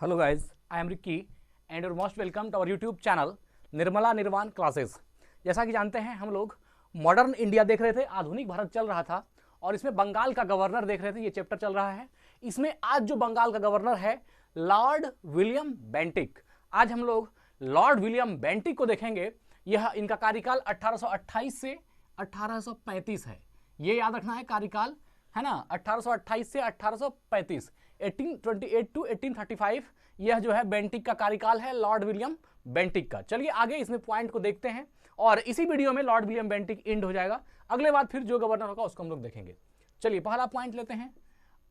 Hello guys, I am Ricky and you're most welcome to our YouTube channel Nirmala निर्वाण classes. जैसा कि जानते हैं हम लोग मॉडर्न इंडिया देख रहे थे, आधुनिक भारत चल रहा था और इसमें बंगाल का गवर्नर देख रहे थे। ये चैप्टर चल रहा है। इसमें आज जो बंगाल का गवर्नर है लॉर्ड विलियम बेंटिक। आज हम लोग लॉर्ड विलियम बेंटिक को देखेंगे। यह इनका कार्यकाल 1828 से 1835 है। ये याद रखना है कार्यकाल, है ना, 1828 से 1835, 1828 टू 1835। यह जो है बेंटिक का कार्यकाल है, लॉर्ड विलियम बेंटिक का। चलिए आगे इसमें पॉइंट को देखते हैं और इसी वीडियो में लॉर्ड विलियम बेंटिक एंड हो जाएगा। अगले बार फिर जो गवर्नर होगा उसको हम लोग देखेंगे। चलिए पहला पॉइंट लेते हैं।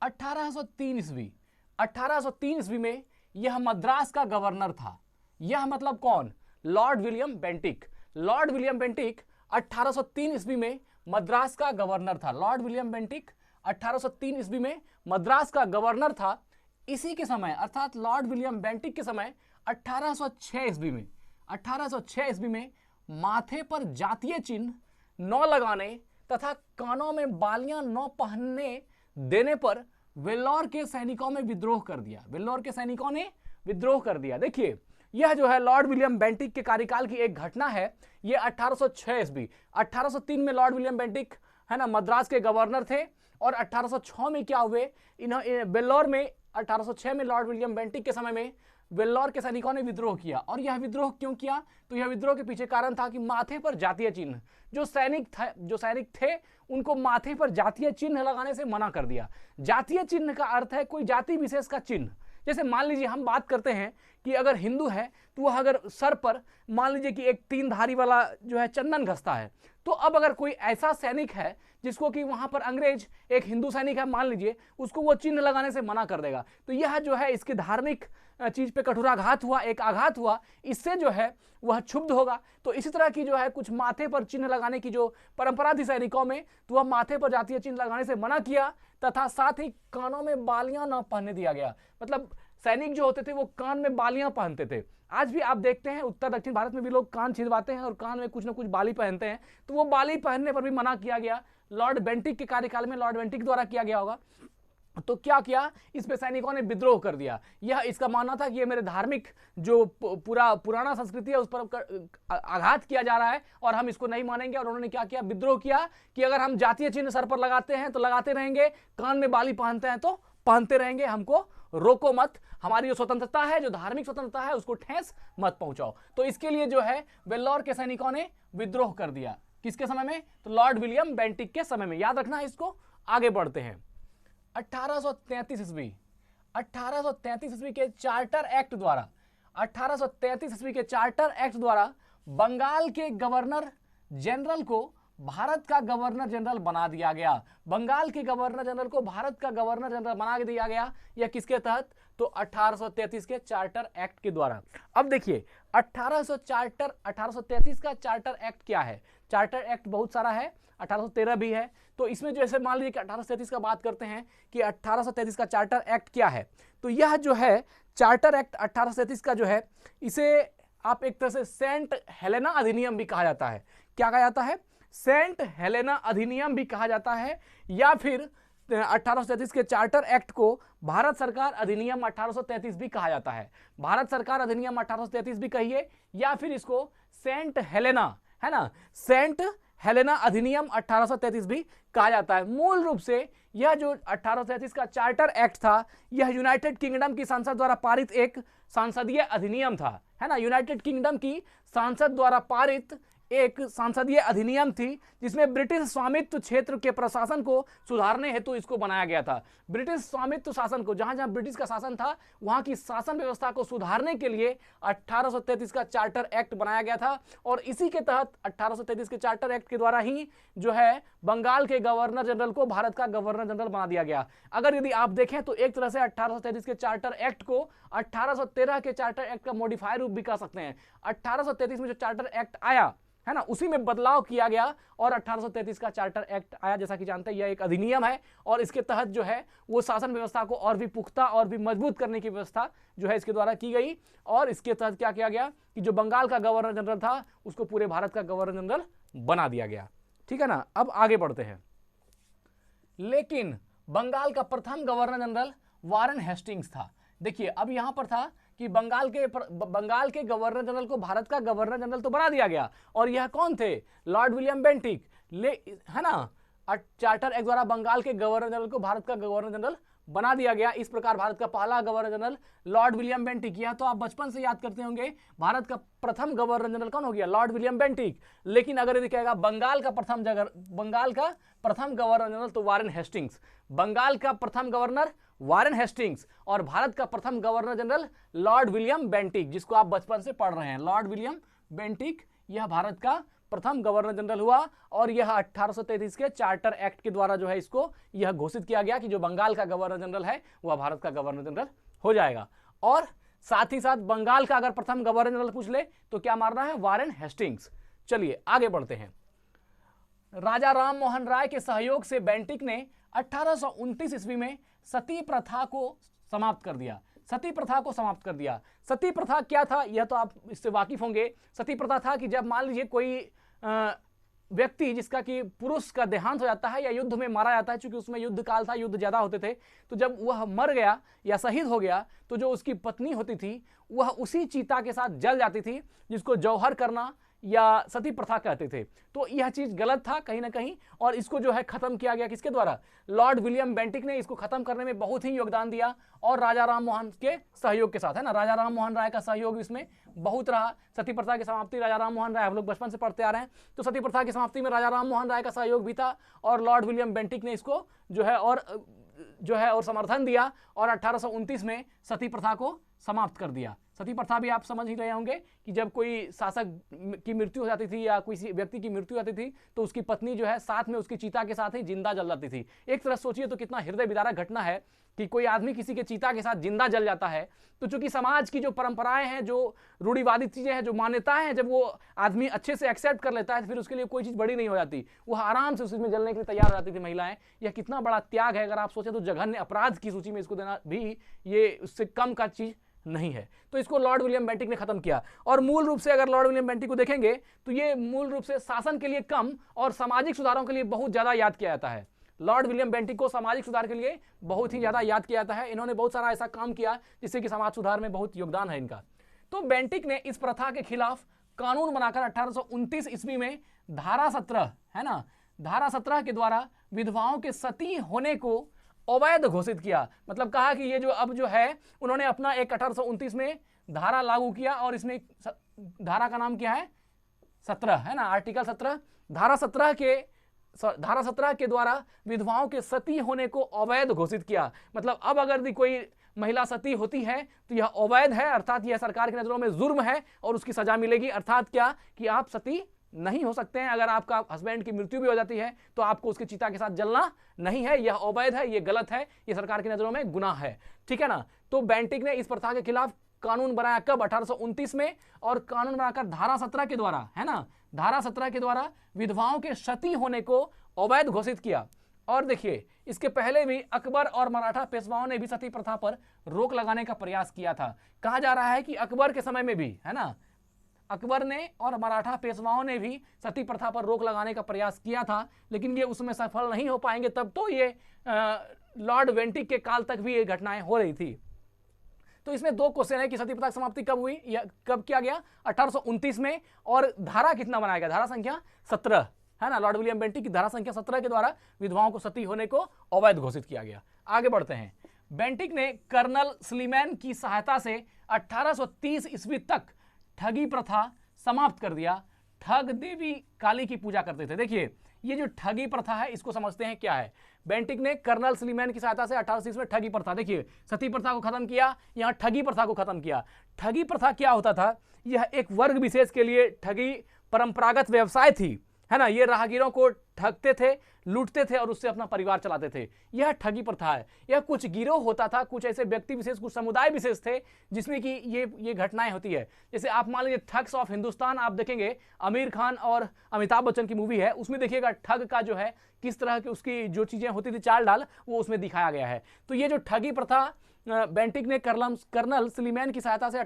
1803 ईस्वी। 1803 ईस्वी में यह मद्रास का गवर्नर था। यह मतलब कौन? Lord William Bentinck. Lord William Bentinck 1803 ईस्वी में मद्रास का गवर्नर था। लॉर्ड विलियम बेंटिक 1803 ईस्वी में मद्रास का गवर्नर था। इसी के समय अर्थात लॉर्ड विलियम बेंटिक के समय 1806 ईस्वी में 1806 ईस्वी में माथे पर जातीय चिन्ह न लगाने तथा कानों में बालियां न पहनने देने पर वेल्लोर के सैनिकों में विद्रोह कर दिया। वेल्लोर के सैनिकों ने विद्रोह कर दिया। देखिए यह जो है लॉर्ड विलियम बेंटिक के कार्यकाल की एक घटना है। यह 1806 ईस्वी। 1803 में लॉर्ड विलियम बेंटिक, है ना, मद्रास के गवर्नर थे और 1806 में क्या हुए, वेल्लोर में 1806 में लॉर्ड विलियम बेंटिक के समय में वेल्लोर के सैनिकों ने विद्रोह किया। और यह विद्रोह क्यों किया? तो यह विद्रोह के पीछे कारण था कि माथे पर जातीय चिन्ह, जो सैनिक थे उनको माथे पर जातीय चिन्ह लगाने से मना कर दिया। जातीय चिन्ह का अर्थ है कोई जाति विशेष का चिन्ह। जैसे मान लीजिए हम बात करते हैं कि अगर हिंदू है तो वह अगर सर पर मान लीजिए कि एक 3 धारी वाला जो है चंदन घसता है, तो अब अगर कोई ऐसा सैनिक है जिसको कि वहां पर अंग्रेज, एक हिंदू सैनिक है मान लीजिए, उसको वो चिन्ह लगाने से मना कर देगा। तो यह जो है इसके धार्मिक चीज पे कठोराघात हुआ, एक आघात हुआ, इससे जो है वह क्षुब्ध होगा। तो इसी तरह की जो है कुछ माथे पर चिन्ह लगाने की जो परंपरा थी सैनिकों में, तो वह माथे पर जातीय चिन्ह लगाने से मना किया तथा साथ ही कानों में बालियां न पहनने दिया गया। मतलब सैनिक जो होते थे वो कान में बालियां पहनते थे। आज भी आप देखते हैं उत्तर दक्षिण भारत में भी लोग कान छिदवाते हैं और कान में कुछ ना कुछ बाली पहनते हैं, तो वो बाली पहनने पर भी मना किया गया। लॉर्ड बेंटिक के कार्यकाल में लॉर्ड बेंटिक द्वारा किया गया होगा। तो क्या किया, इस पे सैनिकों ने विद्रोह कर दिया। यह इसका मानना था कि ये मेरे धार्मिक जो पुराना संस्कृति है उस पर आघात किया जा रहा है और हम इसको नहीं मानेंगे। और उन्होंने क्या किया, विद्रोह किया कि अगर हम जातीय चिन्ह सर पर लगाते हैं तो लगाते रहेंगे, कान में बाली पहनते हैं तो पहनते रहेंगे, हमको रोको मत, हमारी जो स्वतंत्रता है, जो धार्मिक स्वतंत्रता है, उसको ठेस मत पहुंचाओ। तो इसके लिए जो है वेल्लोर के सैनिकों ने विद्रोह कर दिया। किसके समय में? तो लॉर्ड विलियम बेंटिक के समय में। याद रखना है इसको। आगे बढ़ते हैं। 1833 ईस्वी। 1833 ईस्वी के चार्टर एक्ट द्वारा 1833 ईस्वी के चार्टर एक्ट द्वारा बंगाल के गवर्नर जनरल को भारत का गवर्नर जनरल बना दिया गया। बंगाल के गवर्नर जनरल को भारत का गवर्नर जनरल बना दिया गया। यह किसके तहत? तो 1833 के चार्टर एक्ट के द्वारा। अब देखिए 1833 का चार्टर एक्ट क्या है? चार्टर एक्ट बहुत सारा है, 1813 भी है। तो इसमें जैसे मान लीजिए कि 1833 का बात करते हैं कि 1833 का चार्टर एक्ट क्या है, तो यह जो है चार्टर एक्ट 1833 का जो है, इसे आप एक तरह से सेंट हेलेना अधिनियम भी कहा जाता है। क्या कहा जाता है? सेंट हेलेना अधिनियम भी कहा जाता है, या फिर 1833 के चार्टर एक्ट को भारत सरकार अधिनियम 1833 भी कहा जाता है। भारत सरकार अधिनियम 1833 भी कहिए, या फिर इसको सेंट हेलेना, है ना, सेंट हेलेना अधिनियम 1833 भी कहा जाता है। मूल रूप से यह जो 1833 का चार्टर एक्ट था, यह यूनाइटेड किंगडम की संसद द्वारा पारित एक संसदीय अधिनियम था, है ना। यूनाइटेड किंगडम की संसद द्वारा पारित एक संसदीय अधिनियम थी, जिसमें ब्रिटिश स्वामित्व क्षेत्र के प्रशासन को सुधारने हेतु इसको बनाया गया था। ब्रिटिश स्वामित्व शासन को, जहां जहां ब्रिटिश का शासन था, वहां की शासन व्यवस्था को सुधारने के लिए 1833 का चार्टर एक्ट बनाया गया था। और इसी के तहत 1833 के चार्टर एक्ट के द्वारा ही जो है बंगाल के गवर्नर जनरल को भारत का गवर्नर जनरल बना दिया गया। अगर यदि आप देखें तो एक तरह से 1833 के चार्टर एक्ट को 1813 के चार्टर एक्ट का मॉडिफाई रूप भी कह सकते हैं। 1833 में जो चार्टर एक्ट आया, है ना, उसी में बदलाव किया गया और 1833 का चार्टर एक्ट आया। जैसा कि जानते हैं यह एक अधिनियम है और इसके तहत जो है वो शासन व्यवस्था को और भी पुख्ता और भी मजबूत करने की व्यवस्था जो है इसके द्वारा की गई। और इसके तहत क्या किया गया कि जो बंगाल का गवर्नर जनरल था उसको पूरे भारत का गवर्नर जनरल बना दिया गया। ठीक है ना। अब आगे बढ़ते हैं। लेकिन बंगाल का प्रथम गवर्नर जनरल वारेन हेस्टिंग्स था। देखिए अब यहां पर था कि बंगाल के गवर्नर जनरल को भारत का गवर्नर जनरल तो बना दिया गया, और यह कौन थे? लॉर्ड विलियम बेंटिक, है ना। चार्टर एक्ट द्वारा बंगाल के गवर्नर जनरल को भारत का गवर्नर जनरल बना दिया गया। इस प्रकार भारत का पहला governor general Lord William Bentinck, यह तो आप बचपन से याद करते होंगे। भारत का प्रथम गवर्नर जनरल कौन हो गया? Lord William Bentinck. लेकिन अगर यदि कहेगा बंगाल का प्रथम गवर्नर जनरल, तो वारेन हेस्टिंग्स। बंगाल का प्रथम गवर्नर वारेन हेस्टिंग्स, और भारत का प्रथम governor general Lord William Bentinck, जिसको आप बचपन से पढ़ रहे हैं। लॉर्ड विलियम बेंटिक यह भारत का प्रथम गवर्नर जनरल हुआ, और यह 1833 के चार्टर एक्ट के द्वारा जो है इसको यह घोषित किया गया कि जो बंगाल का गवर्नर जनरल है वह भारत का गवर्नर जनरल हो जाएगा। और साथ ही साथ बंगाल का अगर प्रथम गवर्नर जनरल पूछ ले तो क्या मारना है? Warren Hastings. चलिए आगे बढ़ते हैं। राजा राम मोहन राय के सहयोग से बेंटिक ने 1829 ईस्वी में सती प्रथा को समाप्त कर दिया। सती प्रथा को समाप्त कर दिया। सती प्रथा क्या था यह तो आप इससे वाकिफ होंगे। सती प्रथा था कि जब मान लीजिए कोई व्यक्ति जिसका कि पुरुष का देहांत हो जाता है या युद्ध में मारा जाता है, क्योंकि उसमें युद्ध काल था, युद्ध ज्यादा होते थे, तो जब वह मर गया या शहीद हो गया तो जो उसकी पत्नी होती थी वह उसी चीता के साथ जल जाती थी, जिसको जौहर करना या सती प्रथा कहते थे। तो यह चीज गलत था कहीं ना कहीं, और इसको जो है खत्म किया गया किसके द्वारा? लॉर्ड विलियम बेंटिक ने इसको खत्म करने में बहुत ही योगदान दिया, और राजा राम मोहन के सहयोग के साथ, है ना। राजा राम मोहन राय का सहयोग इसमें बहुत रहा। सती प्रथा की समाप्ति राजा राम मोहन राय, हम लोग बचपन से पढ़ते आ रहे हैं, तो सती प्रथा की समाप्ति में राजा राम मोहन राय का सहयोग भी था, और लॉर्ड विलियम बेंटिक ने इसको जो है और समर्थन दिया, और 1829 में सती प्रथा को समाप्त कर दिया। सती प्रथा भी आप समझ ही रहे होंगे कि जब कोई शासक की मृत्यु हो जाती थी या किसी व्यक्ति की मृत्यु हो जाती थी तो उसकी पत्नी जो है साथ में उसकी चीता के साथ ही जिंदा जल जाती थी। एक तरह सोचिए तो कितना हृदय विदारक घटना है कि कोई आदमी किसी के चीता के साथ जिंदा जल जाता है। तो चूंकि समाज की जो परंपराएं हैं, जो रूढ़िवादी चीजें हैं, जो मान्यताएं हैं, जब वो आदमी अच्छे से एक्सेप्ट कर लेता है तो फिर उसके लिए कोई चीज बड़ी नहीं हो जाती, वह आराम से उसमें जलने के लिए तैयार हो जाती थी महिलाएं। यह कितना बड़ा त्याग है, अगर आप सोचें तो जघन्य अपराध की सूची में इसको देना भी ये उससे कम का चीज नहीं है। तो इसको लॉर्ड विलियम बेंटिक ने खत्म किया, और मूल रूप से अगर लॉर्ड विलियम बेंटिक को देखेंगे तो ये मूल रूप से शासन के लिए कम और सामाजिक सुधारों के लिए बहुत ज्यादा याद किया जाता है। लॉर्ड विलियम बेंटिक को सामाजिक सुधार के लिए बहुत ही ज्यादा याद किया जाता है। इन्होंने बहुत सारा ऐसा काम किया जिससे कि समाज सुधार में बहुत योगदान है इनका। तो बेंटिक ने इस प्रथा के खिलाफ कानून बनाकर 1829 ईस्वी में धारा 17, है ना, धारा 17 के द्वारा विधवाओं के सती होने को अवैध घोषित किया। मतलब कहा कि ये जो अब जो है उन्होंने अपना एक 1829 में धारा लागू किया, और इसमें धारा का नाम क्या है? 17, है ना, आर्टिकल 17। धारा 17 के द्वारा विधवाओं के सती होने को अवैध घोषित किया। मतलब अब अगर कोई महिला सती होती है तो यह अवैध है, अर्थात यह सरकार की नजरों में जुर्म है और उसकी सजा मिलेगी। अर्थात क्या कि आप सती नहीं हो सकते हैं। अगर आपका हस्बैंड की मृत्यु भी हो जाती है तो आपको उसके चिता के साथ जलना नहीं है। यह अवैध है, यह गलत है, यह सरकार की नजरों में गुनाह है। ठीक है ना। तो बेंटिक ने इस प्रथा के खिलाफ कानून बनाया कब? 1829 में, और कानून बनाकर धारा 17 के द्वारा, है ना, धारा 17 के द्वारा विधवाओं के सती होने को अवैध घोषित किया। और देखिए इसके पहले भी अकबर और मराठा पेशवाओं ने भी सती प्रथा पर रोक लगाने का प्रयास किया था। कहा जा रहा है कि अकबर के समय में भी, है ना, अकबर ने और मराठा पेशवाओं ने भी सती प्रथा पर रोक लगाने का प्रयास किया था, लेकिन ये उसमें सफल नहीं हो पाएंगे। तब तो ये लॉर्ड बेंटिक के काल तक भी ये घटनाएं हो रही थी। तो इसमें दो क्वेश्चन है कि सती प्रथा की समाप्ति कब हुई या कब किया गया? 1829 में, और धारा कितना बनाया गया? धारा संख्या 17, है ना। लॉर्ड विलियम बेंटिक की धारा संख्या 17 के द्वारा विधवाओं को सती होने को अवैध घोषित किया गया। आगे बढ़ते हैं। बेंटिक ने कर्नल स्लीमैन की सहायता से 1830 ईस्वी तक ठगी प्रथा समाप्त कर दिया। ठग देवी काली की पूजा करते थे। देखिए ये जो ठगी प्रथा है इसको समझते हैं क्या है। बेंटिक ने कर्नल स्लीमैन की सहायता से 1830 में ठगी प्रथा, देखिए सती प्रथा को खत्म किया, यहां ठगी प्रथा को खत्म किया। ठगी प्रथा क्या होता था? यह एक वर्ग विशेष के लिए ठगी परंपरागत व्यवसाय थी, है ना। ये राहगीरों को ठगते थे, लूटते थे और उससे अपना परिवार चलाते थे। यह ठगी प्रथा है। यह कुछ गिरोह होता था, कुछ ऐसे व्यक्ति विशेष, कुछ समुदाय विशेष थे जिसमें कि ये घटनाएं होती है। जैसे आप मान लीजिए ठग्स ऑफ हिंदुस्तान आप देखेंगे, आमिर खान और अमिताभ बच्चन की मूवी है, उसमें देखिएगा ठग का जो है किस तरह की उसकी जो चीजें होती थी चाल डाल, वो उसमें दिखाया गया है। तो ये जो ठगी प्रथा बेंटिक ने कर्नल स्लीमैन की सहायता से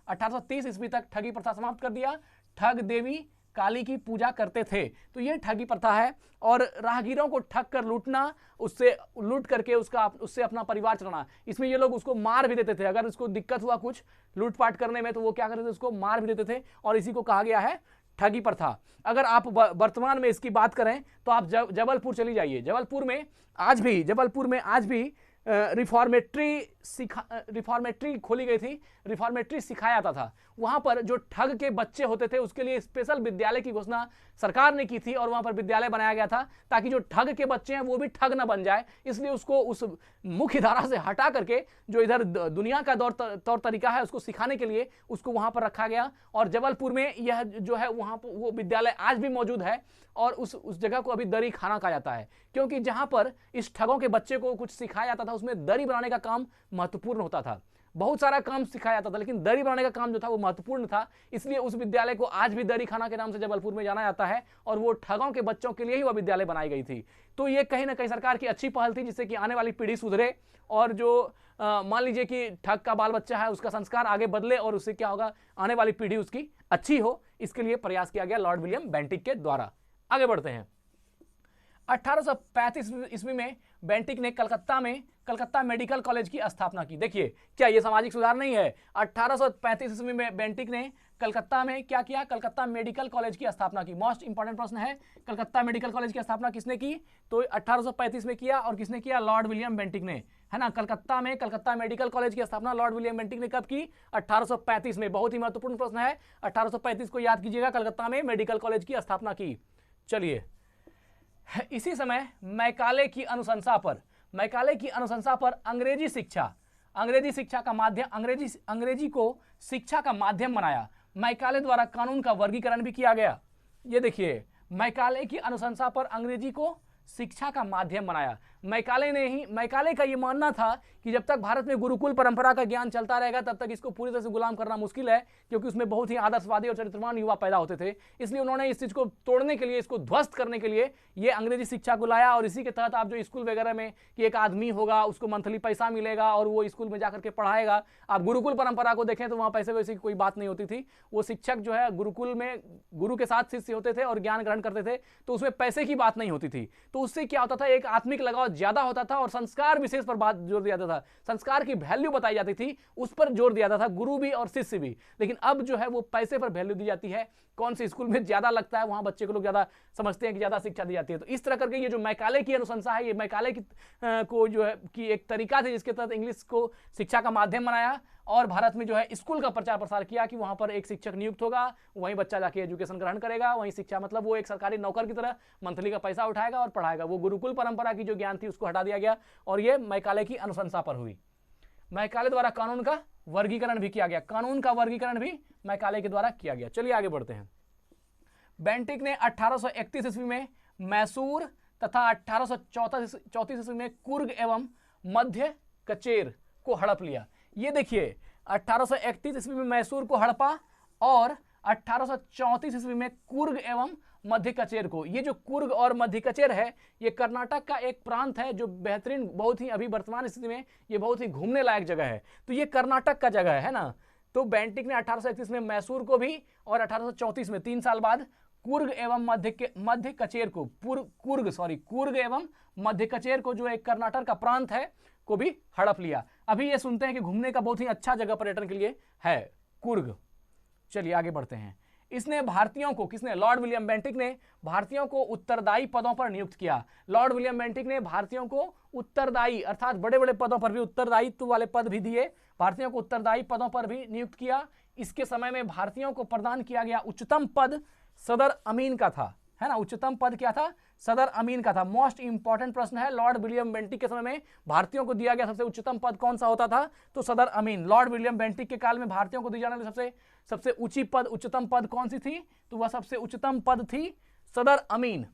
1830 ईस्वी तक ठगी प्रथा समाप्त कर दिया। ठग देवी काली की पूजा करते थे। तो ये ठगी प्रथा है और राहगीरों को ठग कर लूटना, उससे लूट करके उससे अपना परिवार चलाना। इसमें ये लोग उसको मार भी देते थे, अगर उसको दिक्कत हुआ कुछ लूटपाट करने में तो वो क्या करते थे, उसको मार भी देते थे और इसी को कहा गया है ठगी प्रथा। अगर आप वर्तमान में इसकी बात करें तो आप जबलपुर चली जाइए। जबलपुर में आज भी रिफॉर्मेट्री खोली गई थी, रिफॉर्मेट्री सिखाया जाता था। वहां पर जो ठग के बच्चे होते थे उसके लिए स्पेशल विद्यालय की घोषणा सरकार ने की थी और वहां पर विद्यालय बनाया गया था ताकि जो ठग के बच्चे हैं वो भी ठग ना बन जाए। इसलिए उसको उस मुख्य धारा से हटा करके जो इधर दुनिया का तौर तरीका है उसको सिखाने के लिए उसको वहां पर रखा गया। और जबलपुर में यह जो है वहां पर वो विद्यालय आज भी मौजूद है और उस जगह को अभी दरी खाना कहा जाता है, क्योंकि जहां पर इस ठगों के बच्चे को कुछ सिखाया जाता था उसमें दरी बनाने का काम महत्वपूर्ण होता था। बहुत सारा काम सिखाया जाता था लेकिन दरी बनाने का काम जो था वो महत्वपूर्ण था, इसलिए उस विद्यालय को आज भी दरी खाना के नाम से जबलपुर में जाना जाता है और वो ठगों के बच्चों के लिए ही वह विद्यालय बनाई गई थी। तो ये कहीं ना कहीं सरकार की अच्छी पहल थी जिससे कि आने वाली पीढ़ी सुधरे और जो मान लीजिए कि ठग का बाल बच्चा है उसका संस्कार आगे बदले और उससे क्या होगा, आने वाली पीढ़ी उसकी अच्छी हो, इसके लिए प्रयास किया गया लॉर्ड विलियम बेंटिक के द्वारा। आगे बढ़ते हैं। 1835 ईस्वी में बेंटिक ने कलकत्ता मेडिकल कॉलेज की स्थापना की। देखिए क्या ये सामाजिक सुधार नहीं है? 1835 ईस्वी में बेंटिक ने कलकत्ता में क्या किया? कलकत्ता मेडिकल कॉलेज की स्थापना की। मोस्ट इंपॉर्टेंट प्रश्न है, कलकत्ता मेडिकल कॉलेज की स्थापना किसने की? तो 1835 में किया और किसने किया? लॉर्ड विलियम बेंटिक ने, है ना। कलकत्ता में कलकत्ता मेडिकल कॉलेज की स्थापना लॉर्ड विलियम बेंटिक ने कब की? 1835 में। बहुत ही महत्वपूर्ण प्रश्न है, 1835 को याद कीजिएगा, कलकत्ता में मेडिकल कॉलेज की स्थापना की। चलिए, इसी समय मैकाले की अनुशंसा पर अंग्रेजी को शिक्षा का माध्यम बनाया। मैकाले द्वारा कानून का वर्गीकरण भी किया गया। ये देखिए, मैकाले की अनुशंसा पर अंग्रेजी को शिक्षा का माध्यम बनाया। मैकाले का ये मानना था कि जब तक भारत में गुरुकुल परंपरा का ज्ञान चलता रहेगा तब तक इसको पूरी तरह से गुलाम करना मुश्किल है, क्योंकि उसमें बहुत ही आदर्शवादी और चरित्रवान युवा पैदा होते थे। इसलिए उन्होंने इस चीज को तोड़ने के लिए, इसको ध्वस्त करने के लिए ये अंग्रेजी शिक्षा को लाया। और इसी के तहत आप जो स्कूल वगैरह में कि एक आदमी होगा, उसको मंथली पैसा मिलेगा और वो स्कूल में जाकर के पढ़ाएगा। आप गुरुकुल परंपरा को देखें तो वहां पैसे वैसे की कोई बात नहीं होती थी। वो शिक्षक जो है गुरुकुल में गुरु के साथ शिष्य होते थे और ज्ञान ग्रहण करते थे, तो उसमें पैसे की बात नहीं होती थी। तो उससे क्या होता था, एक आत्मिक लगाव ज्यादा होता था और संस्कार विशेष पर बात जोर दिया जाता था। संस्कार की वैल्यू बताई जाती थी, उस पर जोर दिया जाता था, गुरु भी और शिष्य भी। लेकिन अब जो है वो पैसे पर वैल्यू दी जाती है, कौन से स्कूल में ज्यादा लगता है वहां बच्चे को लोग ज्यादा समझते हैं कि ज्यादा शिक्षा दी जाती है। तो इस तरह करके ये जो मैकाले की अनुशंसा है, ये मैकाले की को जो है कि एक तरीका था जिसके तहत इंग्लिश को शिक्षा का माध्यम बनाया और भारत में जो है स्कूल का प्रचार प्रसार किया कि वहां पर एक शिक्षक नियुक्त होगा, वहीं बच्चा जाके एजुकेशन ग्रहण करेगा, वहीं शिक्षा मतलब वो एक सरकारी नौकर की तरह मंथली का पैसा उठाएगा और पढ़ाएगा। वो गुरुकुल परंपरा की जो ज्ञान थी उसको हटा दिया गया और ये मैकाले की अनुशंसा पर हुई। मैकाले द्वारा कानून का वर्गीकरण भी किया गया, कानून का वर्गीकरण भी मैकाले के द्वारा किया गया। चलिए आगे बढ़ते हैं। बेंटिक ने 1831 ईस्वी में मैसूर तथा 1834 ईस्वी में कुर्ग एवं मध्य कचेर को हड़प लिया। ये देखिए, 1831 ईस्वी में मैसूर को हड़पा और 1834 ईस्वी में कुर्ग एवं मध्य कचेर को। ये जो कुर्ग और मध्य कचेर है ये कर्नाटक का एक प्रांत है जो बेहतरीन, बहुत ही अभी वर्तमान स्थिति में ये बहुत ही घूमने लायक जगह है। तो ये कर्नाटक का जगह है ना। तो बेंटिक ने 1831 में मैसूर को भी और 1834 में 3 साल बाद कुर्ग एवं मध्य कचेर को कुर्ग एवं मध्य कचेर को जो एक कर्नाटक का प्रांत है को भी हड़प लिया। अभी ये सुनते हैं कि घूमने का बहुत ही अच्छा जगह पर्यटन के लिए है कुर्ग। चलिए आगे बढ़ते हैं। इसने भारतीयों को, किसने? लॉर्ड विलियम बेंटिक ने भारतीयों को उत्तरदायी पदों पर नियुक्त किया। लॉर्ड विलियम बेंटिक ने भारतीयों को उत्तरदायी अर्थात बड़े बड़े पदों पर भी, उत्तरदायित्व वाले पद भी दिए, भारतीयों को उत्तरदायी पदों पर भी नियुक्त किया। इसके समय में भारतीयों को प्रदान किया गया उच्चतम पद सदर अमीन का था, है ना। उच्चतम पद क्या था? सदर अमीन का था। मोस्ट इंपॉर्टेंट प्रश्न है, लॉर्ड विलियम बेंटिक के समय में भारतीयों को दिया गया सबसे उच्चतम पद कौन सा होता था? तो सदर अमीन। लॉर्ड विलियम बेंटिक के काल में भारतीयों को दी जाने वाली सबसे ऊंची पद, उच्चतम पद कौन सी थी? तो वह सबसे उच्चतम पद थी सदर अमीन,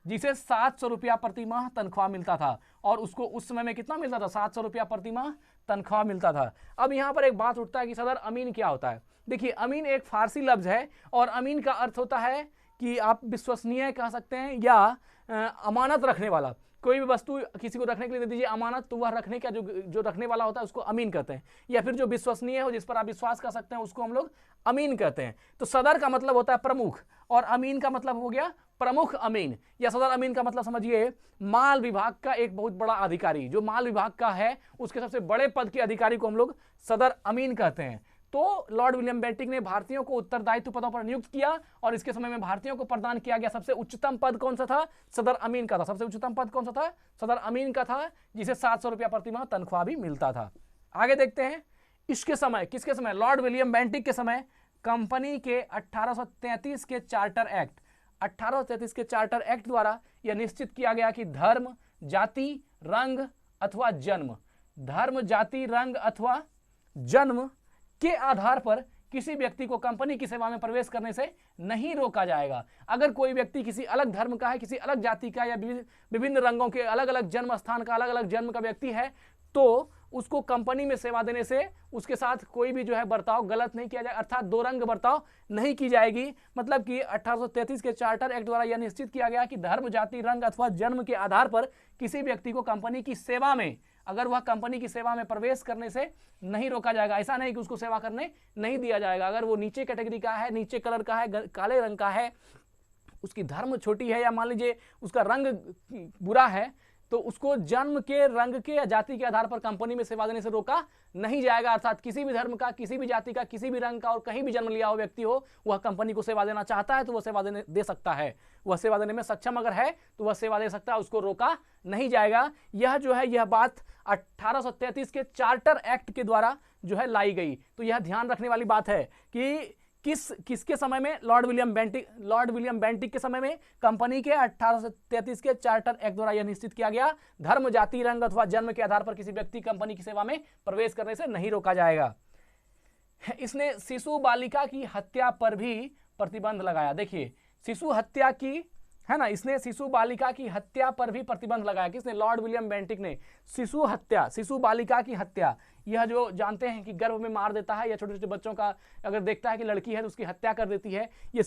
जिसे 700 रुपया प्रति माह तनख्वाह मिलता था। और उसको उस समय में कितना मिलता था? 700 रुपया प्रति माह तनख्वाह मिलता था। अब यहां पर एक बात उठता है कि सदर अमीन क्या होता है। देखिए, अमीन एक फारसी लफ्ज है और अमीन का अर्थ होता है कि आप विश्वसनीय कह सकते हैं या अमानत रखने वाला। कोई भी वस्तु किसी को रखने के लिए दे दीजिए अमानत, तो वह रखने का जो रखने वाला होता है उसको अमीन कहते हैं, या फिर जो विश्वसनीय हो, जिस पर आप विश्वास कर सकते हैं, उसको हम लोग अमीन कहते हैं। तो सदर का मतलब होता है प्रमुख, और अमीन का मतलब हो गया प्रमुख अमीन, या सदर अमीन का मतलब समझिए माल विभाग का एक बहुत बड़ा अधिकारी, जो माल विभाग का है उसके सबसे बड़े पद के अधिकारी को हम लोग सदर अमीन कहते हैं। तो लॉर्ड विलियम बेंटिक ने भारतीयों को उत्तरदायित्व पदों पर नियुक्त किया, और इसके समय में भारतीयों को प्रदान किया गया सबसे उच्चतम पद कौन सा था? सदर अमीन का था। सबसे उच्चतम पद कौन सा था? सदर अमीन का था, जिसे 700 रुपया प्रति माह तनख्वाह भी मिलता था। आगे देखते हैं, इसके समय, किसके समय? लॉर्ड विलियम बेंटिक के समय कंपनी के 1833 के चार्टर एक्ट, 1833 के चार्टर एक्ट द्वारा यह निश्चित किया गया कि धर्म, जाति, रंग अथवा जन्म, धर्म, जाति, रंग अथवा जन्म के आधार पर किसी व्यक्ति को कंपनी की सेवा में प्रवेश करने से नहीं रोका जाएगा। अगर कोई व्यक्ति किसी अलग धर्म का है, किसी अलग जाति का, या विभिन्न रंगों के, अलग अलग जन्म स्थान का, अलग अलग जन्म का व्यक्ति है, तो उसको कंपनी में सेवा देने से उसके साथ कोई भी जो है बर्ताव गलत नहीं किया जाएगा, अर्थात दो रंग बर्ताव नहीं की जाएगी। मतलब कि 1833 के चार्टर एक्ट द्वारा यह निश्चित किया गया कि धर्म, जाति, रंग अथवा जन्म के आधार पर किसी व्यक्ति को कंपनी की सेवा में, अगर वह कंपनी की सेवा में प्रवेश करने से नहीं रोका जाएगा। ऐसा नहीं कि उसको सेवा करने नहीं दिया जाएगा। अगर वो नीचे कैटेगरी का है, नीचे कलर का है, काले रंग का है, उसकी धर्म छोटी है, या मान लीजिए उसका रंग बुरा है, तो उसको जन्म के, रंग के या जाति के आधार पर कंपनी में सेवा देने से रोका नहीं जाएगा। अर्थात किसी भी धर्म का, किसी भी जाति का, किसी भी रंग का और कहीं भी जन्म लिया हुआ व्यक्ति हो, वह कंपनी को सेवा देना चाहता है तो वह सेवा दे सकता है। वह सेवा देने में सक्षम अगर है तो वह सेवा दे सकता है, उसको रोका नहीं जाएगा। यह जो है, यह बात 1833 के चार्टर एक्ट के द्वारा जो है लाई गई। तो यह ध्यान रखने वाली बात है कि किसके समय में? लॉर्ड विलियम बेंटिक के समय में कंपनी के 1833 के चार्टर एक्ट द्वारा यह निश्चित किया गया, धर्म, जाति, रंग अथवा जन्म के आधार पर किसी व्यक्ति कंपनी की सेवा में प्रवेश करने से नहीं रोका जाएगा। इसने शिशु बालिका की हत्या पर भी प्रतिबंध लगाया। देखिए, शिशु हत्या की, है ना, इसने शिशु बालिका की हत्या पर भी प्रतिबंध लगाया। किसने? लॉर्ड विलियम बेंटिक ने। शिशु बालिका की हत्या, यह जो जानते हैं कि गर्भ में मार देता है, या छोटे छोटे बच्चों का अगर देखता है कि लड़की है तो उसकी हत्या कर देती है, ये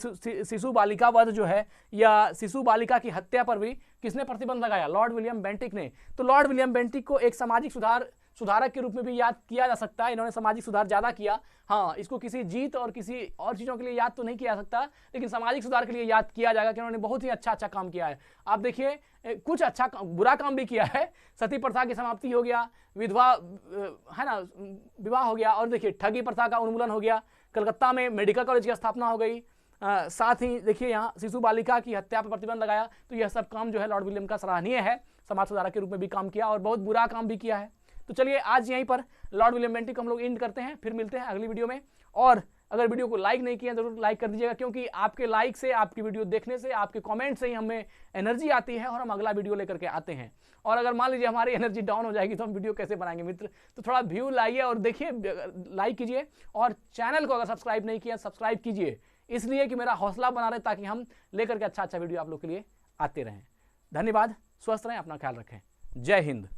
शिशु बालिका वध जो है, या शिशु बालिका की हत्या पर भी किसने प्रतिबंध लगाया? लॉर्ड विलियम बेंटिक ने। तो लॉर्ड विलियम बेंटिक को एक सामाजिक सुधारक के रूप में भी याद किया जा सकता है। इन्होंने सामाजिक सुधार ज्यादा किया। हाँ, इसको किसी जीत और किसी और चीजों के लिए याद तो नहीं किया जा सकता, लेकिन सामाजिक सुधार के लिए याद किया जाएगा कि उन्होंने बहुत ही अच्छा काम किया है। आप देखिए, कुछ अच्छा बुरा काम भी किया है। सती प्रथा की समाप्ति हो गया, विधवा, है ना, विवाह हो गया, और देखिए ठगी प्रथा का उन्मूलन हो गया, कलकत्ता में मेडिकल कॉलेज की स्थापना हो गई, साथ ही देखिए यहाँ शिशु बालिका की हत्या पर प्रतिबंध लगाया। तो यह सब काम जो है लॉर्ड विलियम का सराहनीय है। समाज सुधारक के रूप में भी काम किया और बहुत बुरा काम भी किया है। तो चलिए आज यहीं पर लॉर्ड विलियम बेंटिक को हम लोग एंड करते हैं, फिर मिलते हैं अगली वीडियो में। और अगर वीडियो को लाइक नहीं किया जरूर लाइक कर दीजिएगा, क्योंकि आपके लाइक से, आपकी वीडियो देखने से, आपके कमेंट से ही हमें एनर्जी आती है और हम अगला वीडियो लेकर के आते हैं। और अगर मान लीजिए हमारी एनर्जी डाउन हो जाएगी तो हम वीडियो कैसे बनाएंगे मित्र? तो थोड़ा व्यू लाइए और देखिए, लाइक कीजिए, और चैनल को अगर सब्सक्राइब नहीं किया सब्सक्राइब कीजिए, इसलिए कि मेरा हौसला बना रहे, ताकि हम लेकर के अच्छा वीडियो आप लोग के लिए आते रहें। धन्यवाद, स्वस्थ रहें, अपना ख्याल रखें। जय हिंद।